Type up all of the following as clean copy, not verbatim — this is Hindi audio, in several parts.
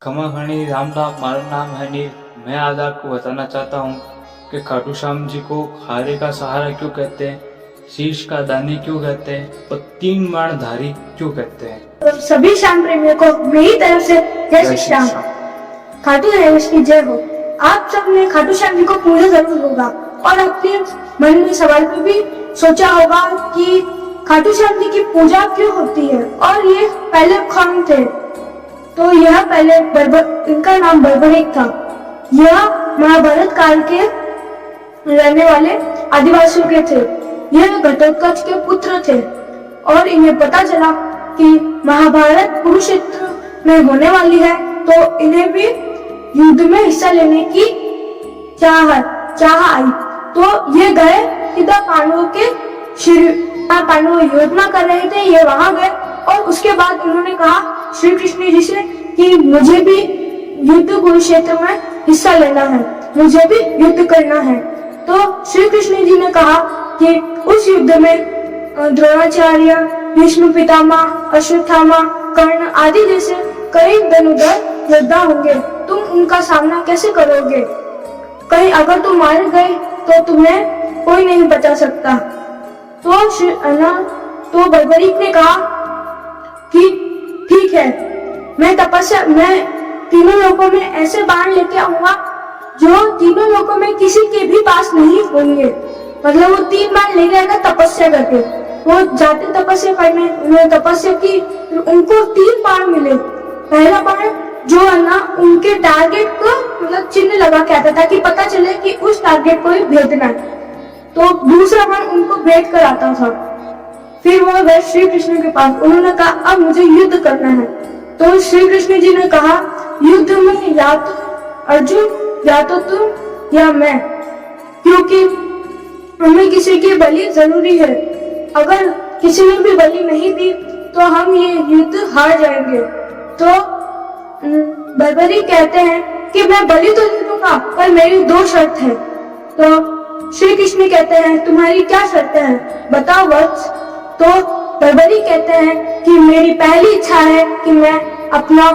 खमा खणी राम राम, मारा नाम है नील। मैं आज आपको बताना चाहता हूँ कि खाटू श्याम जी को खारे का सहारा क्यों कहते हैं, शीश का दानी क्यों कहते हैं और तीन बाण धारी क्यों कहते हैं। तो सभी श्याम प्रेमियों को मेरी तरफ से जय श्री श्याम। खाटू नरेश की जय हो। आप सब ने खाटू श्याम जी को पूजा जरूर होगा और अपने मन में सवाल पे भी सोचा होगा कि खाटू श्याम जी की पूजा क्यों होती है और ये पहले कौन थे। तो यह पहले इनका नाम बर्बरीक था। यह महाभारत काल के रहने वाले आदिवासियों के थे। यह घटोत्कच के पुत्र थे और इन्हें पता चला कि महाभारत कुरुक्षेत्र में होने वाली है, तो इन्हें भी युद्ध में हिस्सा लेने की चाह आई। तो ये गए सीधा पांडवों के पांडव योजना कर रहे थे, ये वहां गए और उसके बाद उन्होंने कहा श्री कृष्ण जी से कि मुझे भी युद्ध कुरुक्षेत्र में हिस्सा लेना है, मुझे भी युद्ध करना है। तो श्री कृष्ण जी ने कहा कि उस युद्ध में द्रोणाचार्य, भीष्म पितामह, अश्वत्थामा, कर्ण आदि जैसे कई धनुर्धर योद्धा होंगे, तुम उनका सामना कैसे करोगे? कहीं अगर तुम मारे गए तो तुम्हें कोई नहीं बचा सकता। तो बर्बरीक ने कहा कि ठीक है, मैं तीनों लोगों में ऐसे बाण लेके आऊंगा जो तीनों लोगों में किसी के भी पास नहीं होंगे। मतलब वो 3 बाण ले गया तपस्या करके, वो जाते तपस्या करने, उन्होंने तपस्या की, उनको 3 बाण मिले। पहला बाण जो है ना उनके टारगेट को मतलब चिन्ह लगा के आता था कि पता चले कि उस टारगेट को ही भेजना है। तो दूसरा बाण उनको भेद कर आता था। फिर वो गए श्री कृष्ण के पास, उन्होंने कहा अब मुझे युद्ध करना है। तो श्री कृष्ण जी ने कहा युद्ध में या तो अर्जुन, या तो तुम या मैं, क्योंकि हमें किसी की बलि जरूरी है। अगर किसी ने भी बलि नहीं दी तो हम ये युद्ध हार जाएंगे। तो बर्बरीक कहते हैं कि मैं बलि तो दे दूंगा पर मेरी 2 शर्त है। तो श्री कृष्ण कहते हैं तुम्हारी क्या शर्त है, बताओ वत्स। तो बर्बरीक कहते हैं कि मेरी पहली इच्छा है कि मैं अपना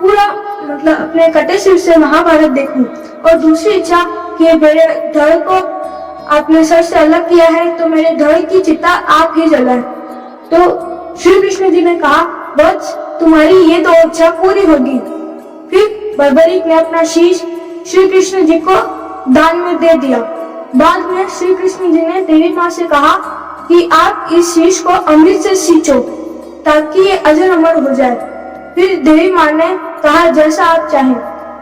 पूरा मतलब अपने कटे सिर से महाभारत देखूं, और दूसरी इच्छा कि मेरे धड़ को आपने सर से अलग किया है तो मेरे धड़ की चिता आप ही जलाएं। तो श्री कृष्ण जी ने कहा वत्स तुम्हारी ये 2 इच्छा पूरी होगी। फिर बर्बरीक ने अपना शीश श्री कृष्ण जी को दान में दे दिया। बाद में श्री कृष्ण जी ने देवी माँ से कहा कि आप इस शीश को अमृत से सींचो ताकि ये अजर अमर हो जाए। फिर देवी माँ ने कहा जैसा आप चाहें।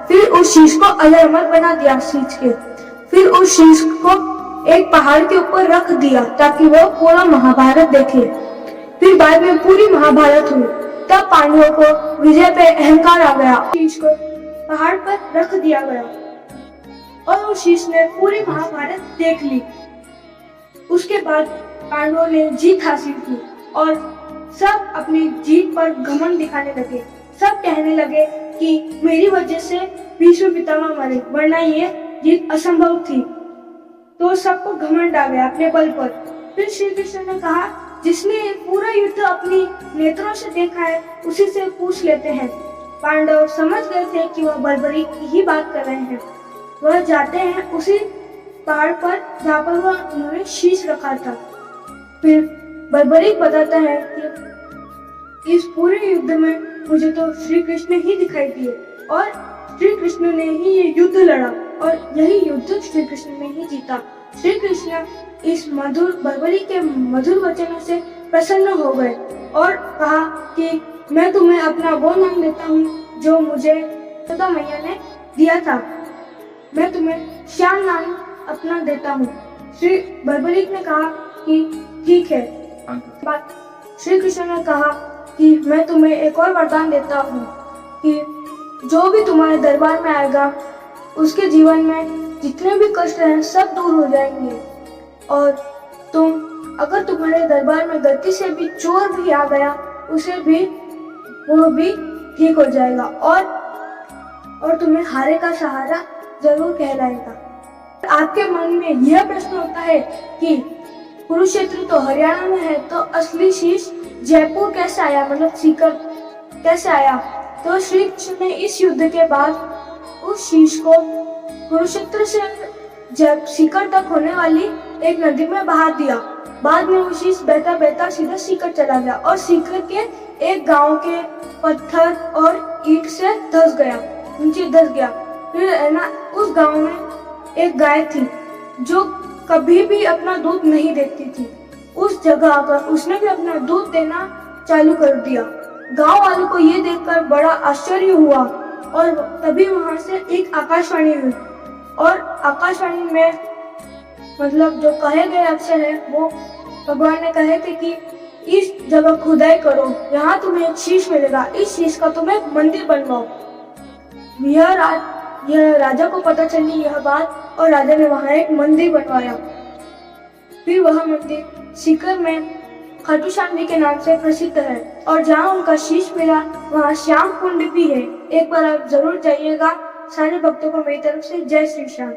फिर उस शीश को अजर अमर बना दिया सींच के। फिर उस शीश को एक पहाड़ के ऊपर रख दिया ताकि वो पूरा महाभारत देखे। फिर बाद में पूरी महाभारत हुई। तब पांडवों को विजय पे अहंकार आ गया। शीश को पहाड़ पर रख दिया गया और उस शीश ने पूरी महाभारत देख ली। उसके बाद पांडवों ने जीत हासिल की और सब अपनी जीत पर घमंड दिखाने लगे। सब कहने लगे कि मेरी वजह से भीष्म पितामह मरे, वरना ये जीत असंभव थी। तो सबको घमंड आ गया अपने बल पर। फिर श्री कृष्ण ने कहा जिसने पूरा युद्ध अपनी नेत्रों से देखा है उसी से पूछ लेते हैं। पांडव समझ गए थे कि वह बर्बरीक की ही बात कर रहे हैं। वह जाते हैं उसी पहाड़ पर जहाँ पर वह उन्होंने शीश रखा था। फिर बर्बरीक बताता है कि इस पूरे युद्ध में मुझे तो श्री कृष्ण ही दिखाई दिए और श्री कृष्ण ने ही ये युद्ध लड़ा और यही युद्ध श्री कृष्ण ने ही जीता। श्री कृष्ण इस बर्बरीक के मधुर वचनों से प्रसन्न हो गए और कहा कि मैं तुम्हें अपना वो नाम देता हूँ जो मुझे यशोदा मैया ने दिया था। मैं तुम्हें श्याम नाम अपना देता हूँ। श्री बर्बरीक ने कहा कि ठीक है। श्री कृष्ण ने कहा कि मैं तुम्हें एक और वरदान देता हूँ कि जो भी तुम्हारे दरबार में आएगा उसके जीवन में जितने भी कष्ट हैं सब दूर हो जाएंगे, और अगर तुम्हारे दरबार में गलती से भी चोर भी आ गया उसे भी वो भी ठीक हो जाएगा और तुम्हें हारे का सहारा जरूर कहलाएगा। आपके मन में यह प्रश्न होता है कि कुरुक्षेत्र तो हरियाणा में है, तो असली शीश जयपुर कैसे आया, मतलब सीकर कैसे आया? तो श्री कृष्ण ने इस युद्ध के बाद उस शीश को कुरुक्षेत्र से जब सीकर तक होने वाली एक नदी में बहा दिया। बाद में वो शीश बहता बहता सीधा सीकर चला गया और सीकर के एक गांव के पत्थर और ईंट से धंस गया, नीचे धंस गया। फिर है ना, उस गांव में एक गाय थी जो कभी भी अपना दूध नहीं देती थी। उस जगह आकर उसने भी अपना दूध देना चालू कर दिया। गांव वालों को ये देखकर बड़ा आश्चर्य हुआ और तभी वहां से एक आकाशवाणी हुई और आकाशवाणी में मतलब जो कहे गए अक्षर है वो भगवान ने कहे थे कि इस जगह खुदाई करो, यहाँ तुम्हें एक शीश मिलेगा, इस शीश का तुम्हें एक मंदिर बनवाओ। यह राजा को पता चली यह बात और राजा ने वहाँ एक मंदिर बनवाया। फिर वह मंदिर सीकर में खाटू श्याम जी के नाम से प्रसिद्ध है और जहाँ उनका शीश मिला वहाँ श्याम कुंड भी है। एक बार आप जरूर जाइएगा। सारे भक्तों को मेरी तरफ से जय श्री श्याम।